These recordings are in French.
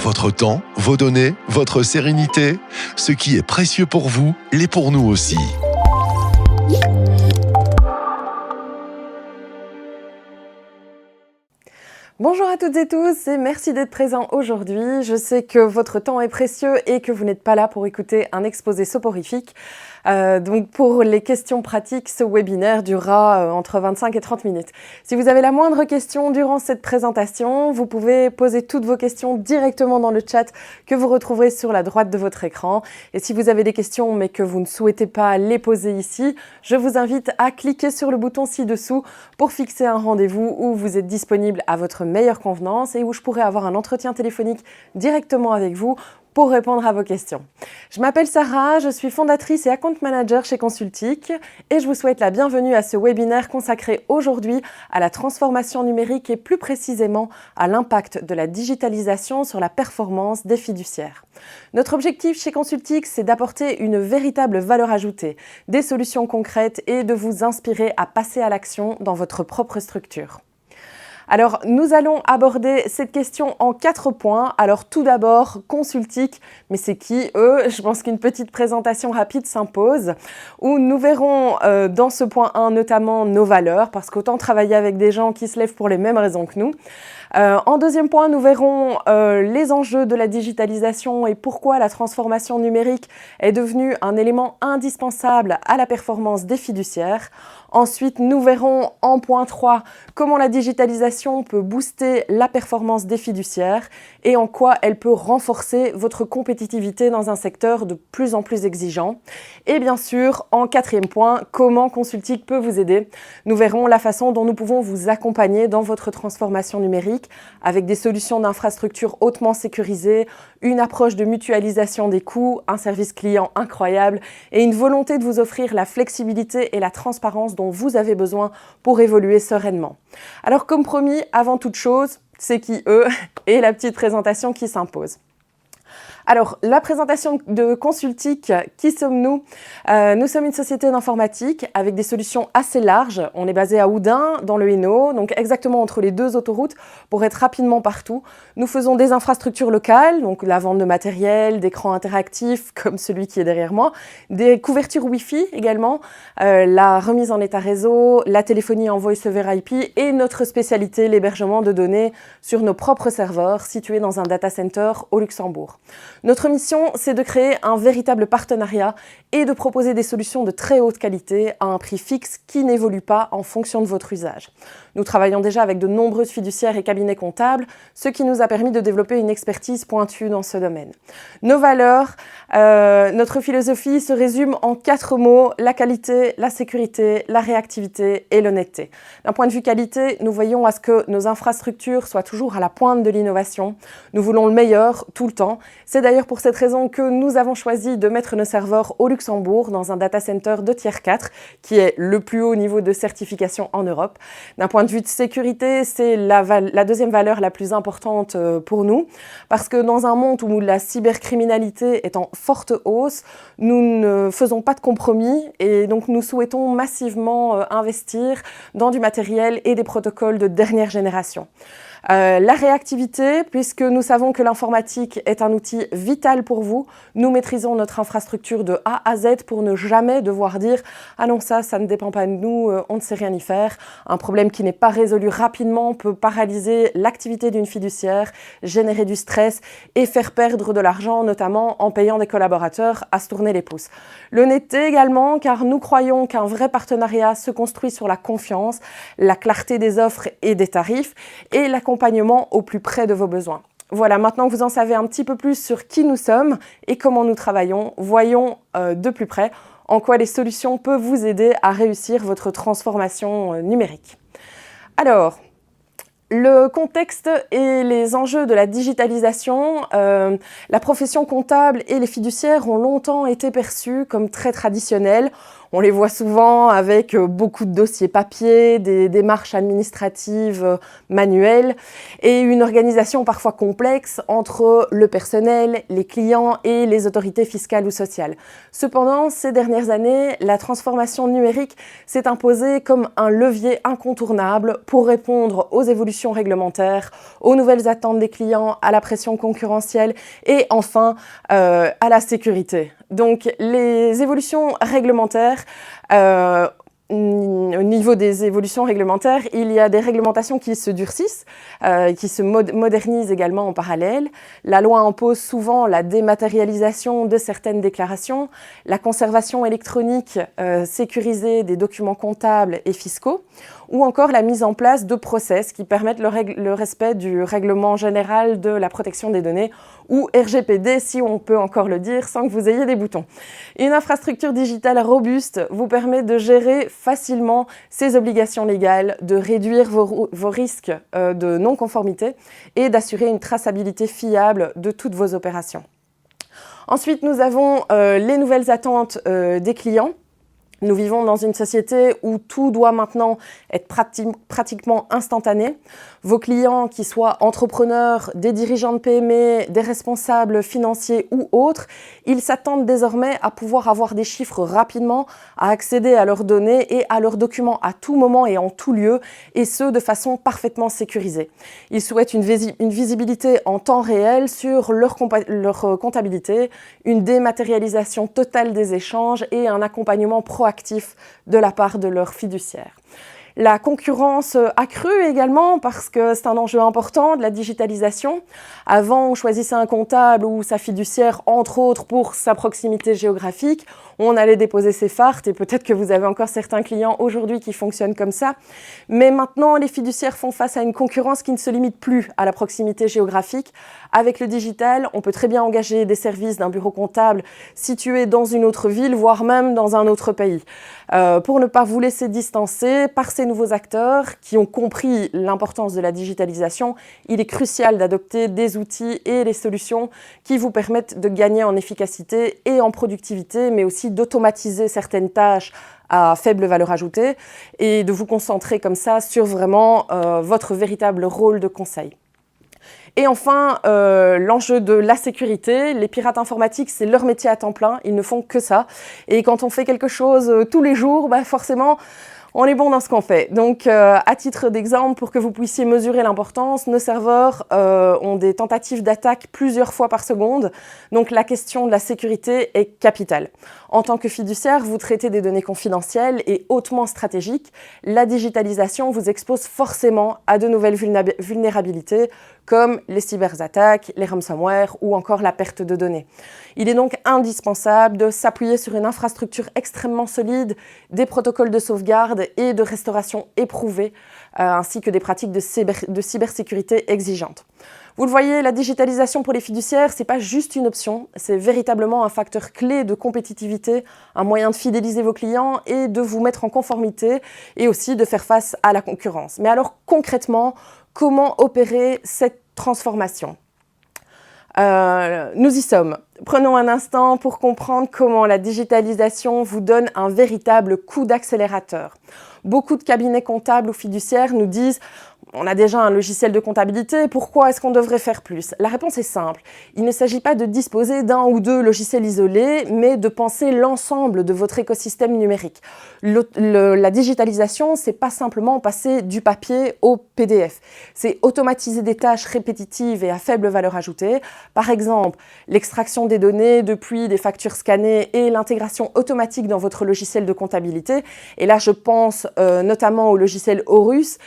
Votre temps, vos données, votre sérénité, ce qui est précieux pour vous, l'est pour nous aussi. Bonjour à toutes et tous et merci d'être présents aujourd'hui. Je sais que votre temps est précieux et que vous n'êtes pas là pour écouter un exposé soporifique. Donc pour les questions pratiques, ce webinaire durera entre 25 et 30 minutes. Si vous avez la moindre question durant cette présentation, vous pouvez poser toutes vos questions directement dans le chat que vous retrouverez sur la droite de votre écran. Et si vous avez des questions mais que vous ne souhaitez pas les poser ici, je vous invite à cliquer sur le bouton ci-dessous pour fixer un rendez-vous où vous êtes disponible à votre meilleure convenance et où je pourrai avoir un entretien téléphonique directement avec vous pour répondre à vos questions. Je m'appelle Sarah, je suis fondatrice et account manager chez Consultic et je vous souhaite la bienvenue à ce webinaire consacré aujourd'hui à la transformation numérique et plus précisément à l'impact de la digitalisation sur la performance des fiduciaires. Notre objectif chez Consultic, c'est d'apporter une véritable valeur ajoutée, des solutions concrètes et de vous inspirer à passer à l'action dans votre propre structure. Alors, nous allons aborder cette question en 4 points. Alors, tout d'abord, Consultic, mais c'est qui eux? Je pense qu'une petite présentation rapide s'impose, où nous verrons dans ce point 1 notamment nos valeurs, parce qu'autant travailler avec des gens qui se lèvent pour les mêmes raisons que nous. En deuxième point, nous verrons les enjeux de la digitalisation et pourquoi la transformation numérique est devenue un élément indispensable à la performance des fiduciaires. Ensuite, nous verrons en point 3 comment la digitalisation peut booster la performance des fiduciaires et en quoi elle peut renforcer votre compétitivité dans un secteur de plus en plus exigeant. Et bien sûr, en 4e point, comment Consultic peut vous aider. Nous verrons la façon dont nous pouvons vous accompagner dans votre transformation numérique avec des solutions d'infrastructure hautement sécurisées, une approche de mutualisation des coûts, un service client incroyable et une volonté de vous offrir la flexibilité et la transparence dont vous avez besoin pour évoluer sereinement. Alors comme promis, avant toute chose, c'est qui eux et la petite présentation qui s'impose. Alors, la présentation de Consultic, qui sommes-nous? Nous sommes une société d'informatique avec des solutions assez larges. On est basé à Houdain, dans le Hainaut, donc exactement entre les 2 autoroutes, pour être rapidement partout. Nous faisons des infrastructures locales, donc la vente de matériel, d'écrans interactifs, comme celui qui est derrière moi, des couvertures Wi-Fi également, la remise en état réseau, la téléphonie en Voice over IP et notre spécialité, l'hébergement de données sur nos propres serveurs situés dans un data center au Luxembourg. Notre mission, c'est de créer un véritable partenariat et de proposer des solutions de très haute qualité à un prix fixe qui n'évolue pas en fonction de votre usage. Nous travaillons déjà avec de nombreuses fiduciaires et cabinets comptables, ce qui nous a permis de développer une expertise pointue dans ce domaine. Nos valeurs, notre philosophie se résume en 4 mots: la qualité, la sécurité, la réactivité et l'honnêteté. D'un point de vue qualité, nous veillons à ce que nos infrastructures soient toujours à la pointe de l'innovation. Nous voulons le meilleur tout le temps. C'est d'ailleurs pour cette raison que nous avons choisi de mettre nos serveurs au Luxembourg dans un data center de tier 4 qui est le plus haut niveau de certification en Europe. D'un point de vue de sécurité, c'est la 2e valeur la plus importante pour nous parce que dans un monde où la cybercriminalité est en forte hausse, nous ne faisons pas de compromis et donc nous souhaitons massivement investir dans du matériel et des protocoles de dernière génération. La réactivité, puisque nous savons que l'informatique est un outil vital pour vous, nous maîtrisons notre infrastructure de A à Z pour ne jamais devoir dire « Ah non, ça ne dépend pas de nous, on ne sait rien y faire ». Un problème qui n'est pas résolu rapidement peut paralyser l'activité d'une fiduciaire, générer du stress et faire perdre de l'argent, notamment en payant des collaborateurs à se tourner les pouces. L'honnêteté également, car nous croyons qu'un vrai partenariat se construit sur la confiance, la clarté des offres et des tarifs et l'accompagnement au plus près de vos besoins. Voilà, maintenant que vous en savez un petit peu plus sur qui nous sommes et comment nous travaillons, voyons de plus près en quoi les solutions peuvent vous aider à réussir votre transformation numérique. Alors, le contexte et les enjeux de la digitalisation, la profession comptable et les fiduciaires ont longtemps été perçus comme très traditionnels. On les voit souvent avec beaucoup de dossiers papier, des démarches administratives manuelles et une organisation parfois complexe entre le personnel, les clients et les autorités fiscales ou sociales. Cependant, ces dernières années, la transformation numérique s'est imposée comme un levier incontournable pour répondre aux évolutions réglementaires, aux nouvelles attentes des clients, à la pression concurrentielle et enfin à la sécurité. Donc les évolutions réglementaires, au niveau des évolutions réglementaires, il y a des réglementations qui se durcissent, qui se modernisent également en parallèle. La loi impose souvent la dématérialisation de certaines déclarations, la conservation électronique sécurisée des documents comptables et fiscaux, ou encore la mise en place de process qui permettent le respect du règlement général de la protection des données, ou RGPD si on peut encore le dire sans que vous ayez des boutons. Une infrastructure digitale robuste vous permet de gérer facilement ces obligations légales, de réduire vos risques de non-conformité et d'assurer une traçabilité fiable de toutes vos opérations. Ensuite, nous avons les nouvelles attentes des clients. Nous vivons dans une société où tout doit maintenant être pratiquement instantané. Vos clients, qu'ils soient entrepreneurs, des dirigeants de PME, des responsables financiers ou autres, ils s'attendent désormais à pouvoir avoir des chiffres rapidement, à accéder à leurs données et à leurs documents à tout moment et en tout lieu, et ce, de façon parfaitement sécurisée. Ils souhaitent une visibilité en temps réel sur leur comptabilité, une dématérialisation totale des échanges et un accompagnement proactif de la part de leurs fiduciaires. La concurrence accrue également parce que c'est un enjeu important de la digitalisation. Avant, on choisissait un comptable ou sa fiduciaire, entre autres, pour sa proximité géographique. On allait déposer ses fartes et peut-être que vous avez encore certains clients aujourd'hui qui fonctionnent comme ça. Mais maintenant, les fiduciaires font face à une concurrence qui ne se limite plus à la proximité géographique. Avec le digital, on peut très bien engager des services d'un bureau comptable situé dans une autre ville, voire même dans un autre pays. Pour ne pas vous laisser distancer par ces nouveaux acteurs qui ont compris l'importance de la digitalisation, il est crucial d'adopter des outils et les solutions qui vous permettent de gagner en efficacité et en productivité, mais aussi d'automatiser certaines tâches à faible valeur ajoutée et de vous concentrer comme ça sur vraiment votre véritable rôle de conseil. Et enfin, l'enjeu de la sécurité. Les pirates informatiques, c'est leur métier à temps plein. Ils ne font que ça. Et quand on fait quelque chose tous les jours, forcément, on est bon dans ce qu'on fait. Donc, à titre d'exemple, pour que vous puissiez mesurer l'importance, nos serveurs ont des tentatives d'attaque plusieurs fois par seconde. Donc, la question de la sécurité est capitale. En tant que fiduciaire, vous traitez des données confidentielles et hautement stratégiques. La digitalisation vous expose forcément à de nouvelles vulnérabilités, comme les cyberattaques, les ransomware ou encore la perte de données. Il est donc indispensable de s'appuyer sur une infrastructure extrêmement solide, des protocoles de sauvegarde et de restauration éprouvés, ainsi que des pratiques de cybersécurité exigeantes. Vous le voyez, la digitalisation pour les fiduciaires, c'est pas juste une option, c'est véritablement un facteur clé de compétitivité, un moyen de fidéliser vos clients et de vous mettre en conformité et aussi de faire face à la concurrence. Mais alors concrètement, comment opérer cette transformation ? Nous y sommes. Prenons un instant pour comprendre comment la digitalisation vous donne un véritable coup d'accélérateur. Beaucoup de cabinets comptables ou fiduciaires nous disent « on a déjà un logiciel de comptabilité, pourquoi est-ce qu'on devrait faire plus ?» La réponse est simple. Il ne s'agit pas de disposer d'un ou deux logiciels isolés, mais de penser l'ensemble de votre écosystème numérique. La digitalisation, c'est pas simplement passer du papier au PDF. C'est automatiser des tâches répétitives et à faible valeur ajoutée. Par exemple, l'extraction des données depuis des factures scannées et l'intégration automatique dans votre logiciel de comptabilité. Et là, je pense notamment au logiciel Horus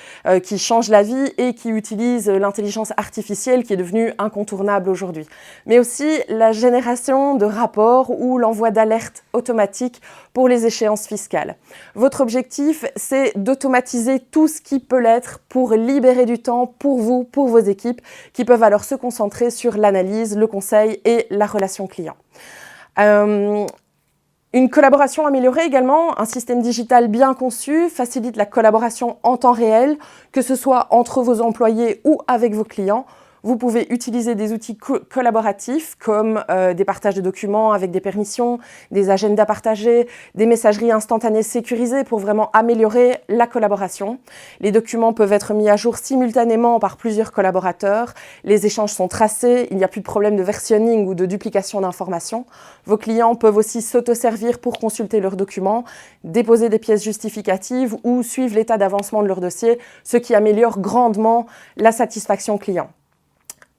qui change la vie et qui utilise l'intelligence artificielle qui est devenue incontournable aujourd'hui. Mais aussi la génération de rapports ou l'envoi d'alertes automatiques pour les échéances fiscales. Votre objectif, c'est d'automatiser tout ce qui peut l'être pour libérer du temps pour vous, pour vos équipes, qui peuvent alors se concentrer sur l'analyse, le conseil et la relation client. Une collaboration améliorée également, un système digital bien conçu facilite la collaboration en temps réel, que ce soit entre vos employés ou avec vos clients. Vous pouvez utiliser des outils collaboratifs comme des partages de documents avec des permissions, des agendas partagés, des messageries instantanées sécurisées pour vraiment améliorer la collaboration. Les documents peuvent être mis à jour simultanément par plusieurs collaborateurs. Les échanges sont tracés, il n'y a plus de problème de versionning ou de duplication d'informations. Vos clients peuvent aussi s'auto-servir pour consulter leurs documents, déposer des pièces justificatives ou suivre l'état d'avancement de leur dossier, ce qui améliore grandement la satisfaction client.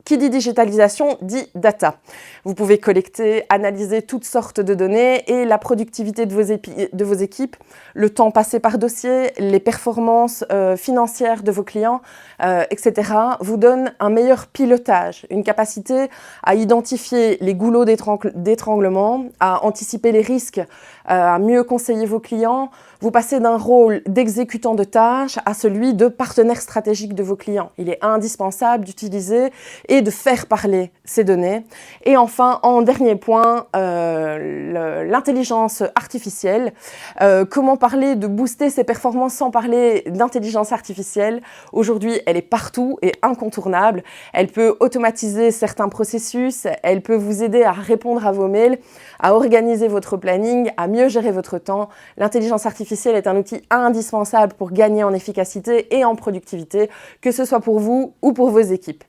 Qui dit digitalisation dit data. Vous pouvez collecter, analyser toutes sortes de données et la productivité de vos équipes, le temps passé par dossier, les performances financières de vos clients, etc. vous donne un meilleur pilotage, une capacité à identifier les goulots d'étranglement, à anticiper les risques, à mieux conseiller vos clients. Vous passez d'un rôle d'exécutant de tâches à celui de partenaire stratégique de vos clients. Il est indispensable d'utiliser et de faire parler ces données. Et enfin, en dernier point, l'intelligence artificielle. Comment parler de booster ses performances sans parler d'intelligence artificielle? Aujourd'hui, elle est partout et incontournable. Elle peut automatiser certains processus, elle peut vous aider à répondre à vos mails, à organiser votre planning, à mieux gérer votre temps. L'intelligence artificielle est un outil indispensable pour gagner en efficacité et en productivité, que ce soit pour vous ou pour vos équipes.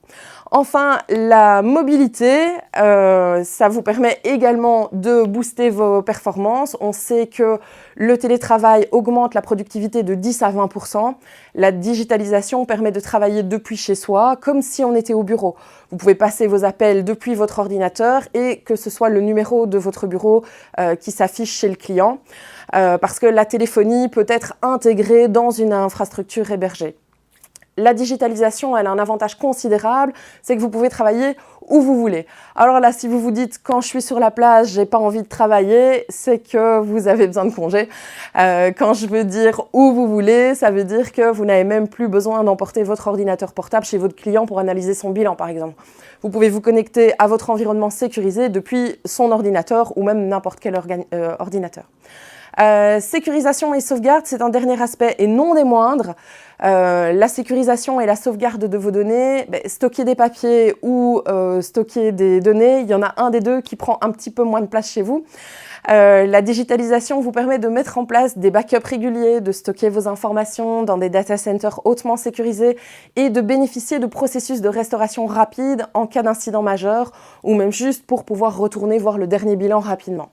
Enfin, la mobilité, ça vous permet également de booster vos performances. On sait que le télétravail augmente la productivité de 10 à 20%. La digitalisation permet de travailler depuis chez soi, comme si on était au bureau. Vous pouvez passer vos appels depuis votre ordinateur et que ce soit le numéro de votre bureau qui s'affiche chez le client, parce que la téléphonie peut être intégrée dans une infrastructure hébergée. La digitalisation, elle a un avantage considérable, c'est que vous pouvez travailler où vous voulez. Alors là, si vous vous dites « quand je suis sur la plage, j'ai pas envie de travailler », c'est que vous avez besoin de congé. Quand je veux dire « où vous voulez », ça veut dire que vous n'avez même plus besoin d'emporter votre ordinateur portable chez votre client pour analyser son bilan, par exemple. Vous pouvez vous connecter à votre environnement sécurisé depuis son ordinateur ou même n'importe quel ordinateur. Sécurisation et sauvegarde, c'est un dernier aspect et non des moindres. La sécurisation et la sauvegarde de vos données, stocker des papiers ou stocker des données, il y en a un des deux qui prend un petit peu moins de place chez vous. La digitalisation vous permet de mettre en place des backups réguliers, de stocker vos informations dans des data centers hautement sécurisés et de bénéficier de processus de restauration rapide en cas d'incident majeur ou même juste pour pouvoir retourner voir le dernier bilan rapidement.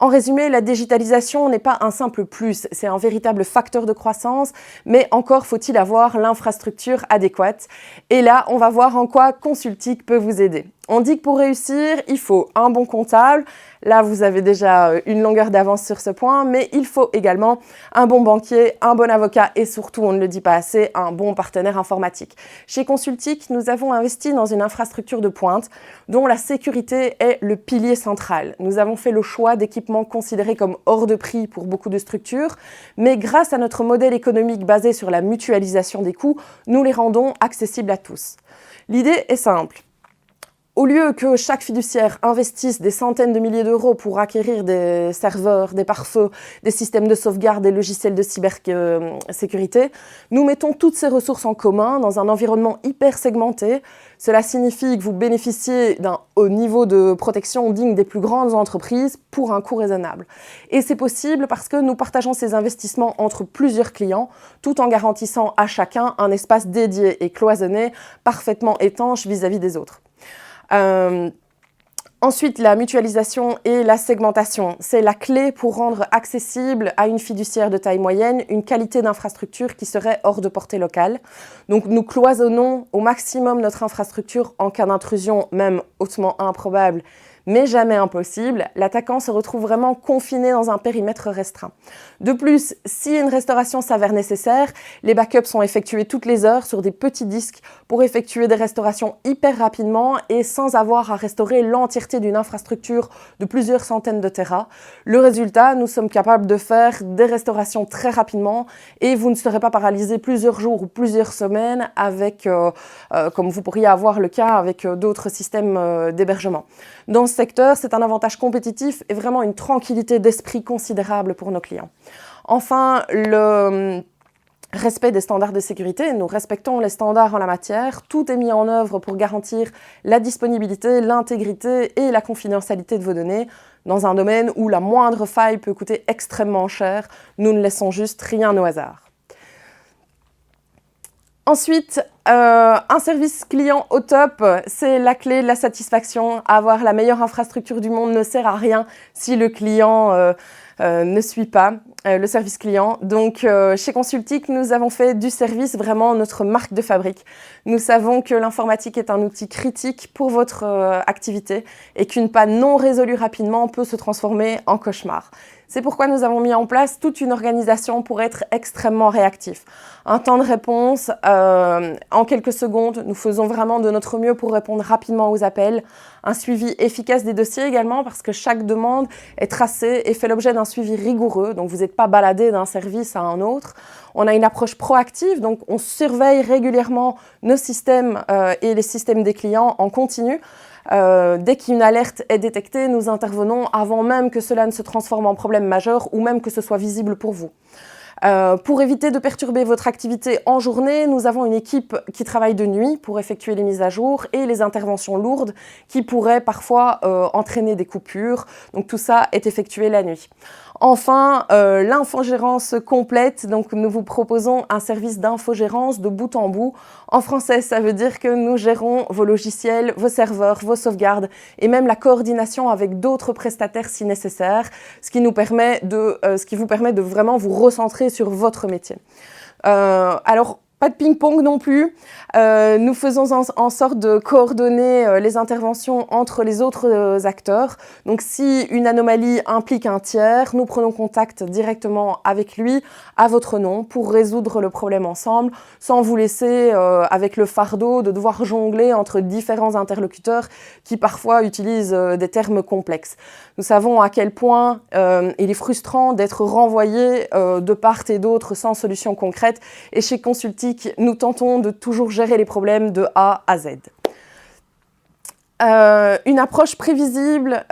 En résumé, la digitalisation n'est pas un simple plus, c'est un véritable facteur de croissance, mais encore faut-il avoir l'infrastructure adéquate. Et là, on va voir en quoi Consultic peut vous aider. On dit que pour réussir, il faut un bon comptable. Là, vous avez déjà une longueur d'avance sur ce point, mais il faut également un bon banquier, un bon avocat et surtout, on ne le dit pas assez, un bon partenaire informatique. Chez Consultic, nous avons investi dans une infrastructure de pointe dont la sécurité est le pilier central. Nous avons fait le choix d'équipements considérés comme hors de prix pour beaucoup de structures, mais grâce à notre modèle économique basé sur la mutualisation des coûts, nous les rendons accessibles à tous. L'idée est simple. Au lieu que chaque fiduciaire investisse des centaines de milliers d'euros pour acquérir des serveurs, des pare-feux, des systèmes de sauvegarde, des logiciels de cybersécurité, nous mettons toutes ces ressources en commun dans un environnement hyper segmenté. Cela signifie que vous bénéficiez d'un haut niveau de protection digne des plus grandes entreprises pour un coût raisonnable. Et c'est possible parce que nous partageons ces investissements entre plusieurs clients, tout en garantissant à chacun un espace dédié et cloisonné, parfaitement étanche vis-à-vis des autres. Ensuite, la mutualisation et la segmentation, c'est la clé pour rendre accessible à une fiduciaire de taille moyenne une qualité d'infrastructure qui serait hors de portée locale. Donc nous cloisonnons au maximum notre infrastructure en cas d'intrusion, même hautement improbable, mais jamais impossible. L'attaquant se retrouve vraiment confiné dans un périmètre restreint. De plus, si une restauration s'avère nécessaire, les backups sont effectués toutes les heures sur des petits disques pour effectuer des restaurations hyper rapidement et sans avoir à restaurer l'entièreté d'une infrastructure de plusieurs centaines de terras. Le résultat, nous sommes capables de faire des restaurations très rapidement et vous ne serez pas paralysé plusieurs jours ou plusieurs semaines avec, comme vous pourriez avoir le cas avec d'autres systèmes d'hébergement. Dans ce secteur, c'est un avantage compétitif et vraiment une tranquillité d'esprit considérable pour nos clients. Enfin, Respect des standards de sécurité, nous respectons les standards en la matière, tout est mis en œuvre pour garantir la disponibilité, l'intégrité et la confidentialité de vos données. Dans un domaine où la moindre faille peut coûter extrêmement cher, nous ne laissons juste rien au hasard. Ensuite, un service client au top, c'est la clé de la satisfaction. Avoir la meilleure infrastructure du monde ne sert à rien si le client ne suit pas le service client. Donc, chez Consultic, nous avons fait du service vraiment notre marque de fabrique. Nous savons que l'informatique est un outil critique pour votre activité et qu'une panne non résolue rapidement peut se transformer en cauchemar. C'est pourquoi nous avons mis en place toute une organisation pour être extrêmement réactif. Un temps de réponse en quelques secondes. Nous faisons vraiment de notre mieux pour répondre rapidement aux appels. Un suivi efficace des dossiers également parce que chaque demande est tracée et fait l'objet d'un suivi rigoureux. Donc vous n'êtes pas baladé d'un service à un autre. On a une approche proactive, donc on surveille régulièrement nos systèmes et les systèmes des clients en continu. Dès qu'une alerte est détectée, nous intervenons avant même que cela ne se transforme en problème majeur ou même que ce soit visible pour vous. Pour éviter de perturber votre activité en journée, nous avons une équipe qui travaille de nuit pour effectuer les mises à jour et les interventions lourdes qui pourraient parfois entraîner des coupures. Donc tout ça est effectué la nuit. Enfin, l'infogérance complète. Donc nous vous proposons un service d'infogérance de bout en bout. En français, ça veut dire que nous gérons vos logiciels, vos serveurs, vos sauvegardes et même la coordination avec d'autres prestataires si nécessaire, ce qui vous permet de vraiment vous recentrer sur votre métier. Alors, pas de ping-pong non plus. Nous faisons en sorte de coordonner les interventions entre les autres acteurs. Donc, si une anomalie implique un tiers, nous prenons contact directement avec lui à votre nom pour résoudre le problème ensemble, sans vous laisser avec le fardeau de devoir jongler entre différents interlocuteurs qui parfois utilisent des termes complexes. Nous savons à quel point il est frustrant d'être renvoyé de part et d'autre sans solution concrète. Et chez Consultic, nous tentons de toujours gérer les problèmes de A à Z. Une approche prévisible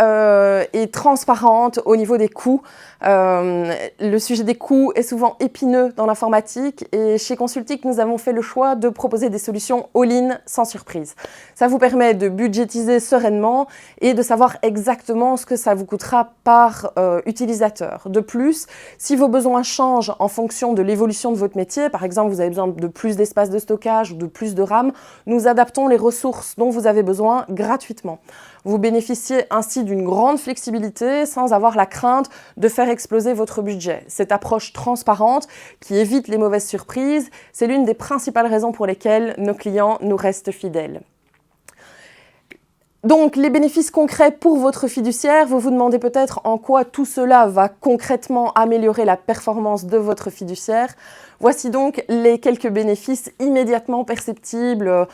et transparente au niveau des coûts. Le sujet des coûts est souvent épineux dans l'informatique et chez Consultic, nous avons fait le choix de proposer des solutions all-in sans surprise. Ça vous permet de budgétiser sereinement et de savoir exactement ce que ça vous coûtera par utilisateur. De plus, si vos besoins changent en fonction de l'évolution de votre métier, par exemple, vous avez besoin de plus d'espace de stockage ou de plus de RAM, nous adaptons les ressources dont vous avez besoin gratuitement. Vous bénéficiez ainsi d'une grande flexibilité sans avoir la crainte de faire exploser votre budget. Cette approche transparente qui évite les mauvaises surprises, c'est l'une des principales raisons pour lesquelles nos clients nous restent fidèles. Donc, les bénéfices concrets pour votre fiduciaire, vous vous demandez peut-être en quoi tout cela va concrètement améliorer la performance de votre fiduciaire. Voici donc les quelques bénéfices immédiatement perceptibles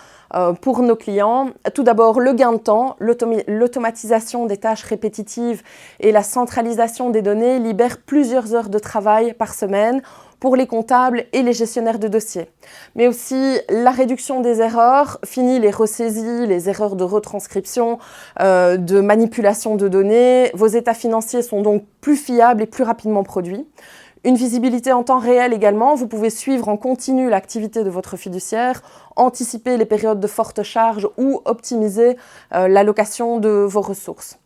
pour nos clients. Tout d'abord, le gain de temps, l'automatisation des tâches répétitives et la centralisation des données libèrent plusieurs heures de travail par semaine pour les comptables et les gestionnaires de dossiers. Mais aussi la réduction des erreurs, fini les ressaisies, les erreurs de retranscription, de manipulation de données. Vos états financiers sont donc plus fiables et plus rapidement produits. Une visibilité en temps réel également, vous pouvez suivre en continu l'activité de votre fiduciaire, anticiper les périodes de forte charge ou optimiser l'allocation de vos ressources.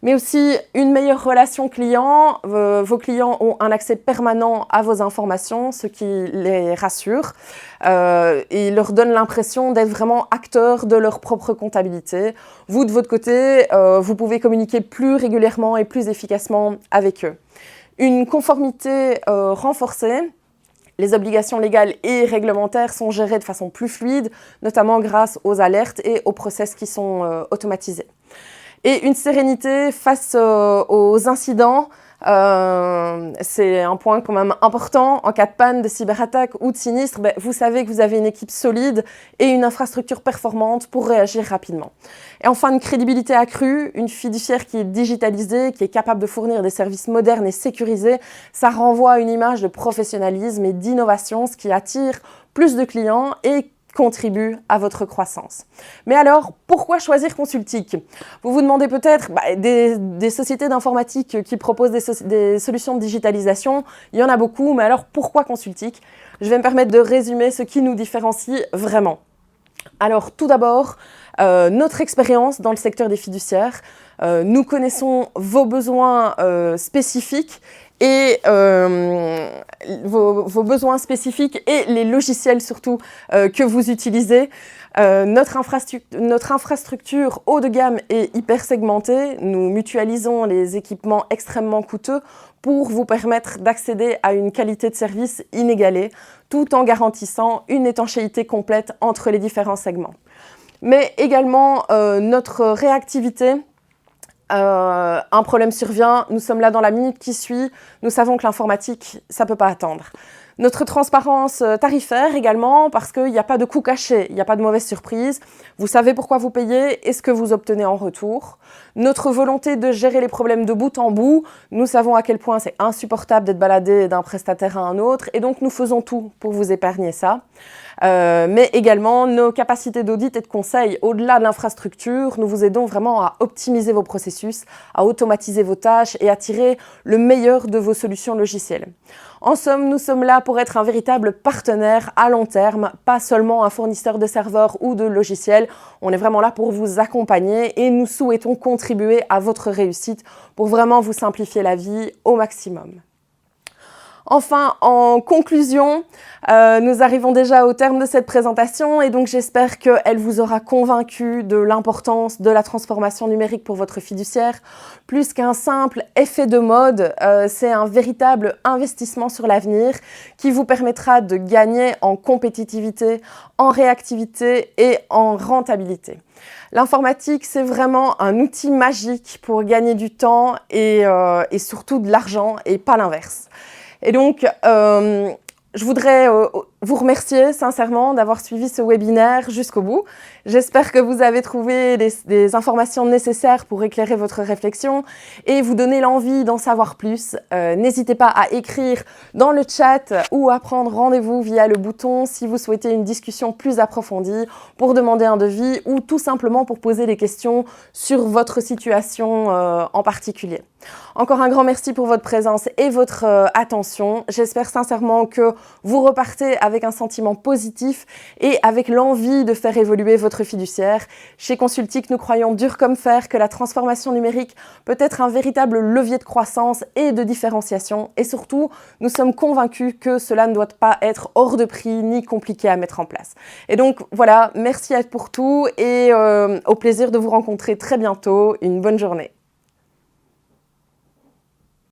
Mais aussi une meilleure relation client. Vos clients ont un accès permanent à vos informations, ce qui les rassure et leur donne l'impression d'être vraiment acteurs de leur propre comptabilité. Vous, de votre côté, vous pouvez communiquer plus régulièrement et plus efficacement avec eux. Une conformité renforcée. Les obligations légales et réglementaires sont gérées de façon plus fluide, notamment grâce aux alertes et aux process qui sont automatisés. Et une sérénité face aux incidents, c'est un point quand même important. En cas de panne, de cyberattaque ou de sinistre, vous savez que vous avez une équipe solide et une infrastructure performante pour réagir rapidement. Et enfin, une crédibilité accrue, une fiduciaire qui est digitalisée, qui est capable de fournir des services modernes et sécurisés, ça renvoie à une image de professionnalisme et d'innovation, ce qui attire plus de clients et contribue à votre croissance. Mais alors, pourquoi choisir Consultic ? Vous vous demandez peut-être, des sociétés d'informatique qui proposent des solutions de digitalisation, il y en a beaucoup, mais alors pourquoi Consultic ? Je vais me permettre de résumer ce qui nous différencie vraiment. Alors tout d'abord, notre expérience dans le secteur des fiduciaires. Nous connaissons vos besoins spécifiques et vos besoins spécifiques et les logiciels surtout que vous utilisez. Notre infrastructure haut de gamme est hyper segmentée. Nous mutualisons les équipements extrêmement coûteux pour vous permettre d'accéder à une qualité de service inégalée, tout en garantissant une étanchéité complète entre les différents segments. Mais également notre réactivité. Un problème survient, nous sommes là dans la minute qui suit, nous savons que l'informatique, ça ne peut pas attendre. Notre transparence tarifaire également, parce qu'il n'y a pas de coût caché, il n'y a pas de mauvaise surprise. Vous savez pourquoi vous payez et ce que vous obtenez en retour. Notre volonté de gérer les problèmes de bout en bout, nous savons à quel point c'est insupportable d'être baladé d'un prestataire à un autre, et donc nous faisons tout pour vous épargner ça. Mais également nos capacités d'audit et de conseil au-delà de l'infrastructure, nous vous aidons vraiment à optimiser vos processus, à automatiser vos tâches et à tirer le meilleur de vos solutions logicielles. En somme, nous sommes là pour être un véritable partenaire à long terme, pas seulement un fournisseur de serveurs ou de logiciels. On est vraiment là pour vous accompagner et nous souhaitons contribuer à votre réussite pour vraiment vous simplifier la vie au maximum. Enfin, en conclusion, nous arrivons déjà au terme de cette présentation et donc j'espère qu'elle vous aura convaincu de l'importance de la transformation numérique pour votre fiduciaire. Plus qu'un simple effet de mode, c'est un véritable investissement sur l'avenir qui vous permettra de gagner en compétitivité, en réactivité et en rentabilité. L'informatique, c'est vraiment un outil magique pour gagner du temps et surtout de l'argent et pas l'inverse. Et donc, je voudrais vous remercier sincèrement d'avoir suivi ce webinaire jusqu'au bout. J'espère que vous avez trouvé des informations nécessaires pour éclairer votre réflexion et vous donner l'envie d'en savoir plus. N'hésitez pas à écrire dans le chat ou à prendre rendez-vous via le bouton si vous souhaitez une discussion plus approfondie pour demander un devis ou tout simplement pour poser des questions sur votre situation en particulier. Encore un grand merci pour votre présence et votre attention. J'espère sincèrement que vous repartez avec un sentiment positif et avec l'envie de faire évoluer votre fiduciaire. Chez Consultic, nous croyons dur comme fer que la transformation numérique peut être un véritable levier de croissance et de différenciation. Et surtout, nous sommes convaincus que cela ne doit pas être hors de prix ni compliqué à mettre en place. Et donc voilà, merci pour tout et au plaisir de vous rencontrer très bientôt. Une bonne journée.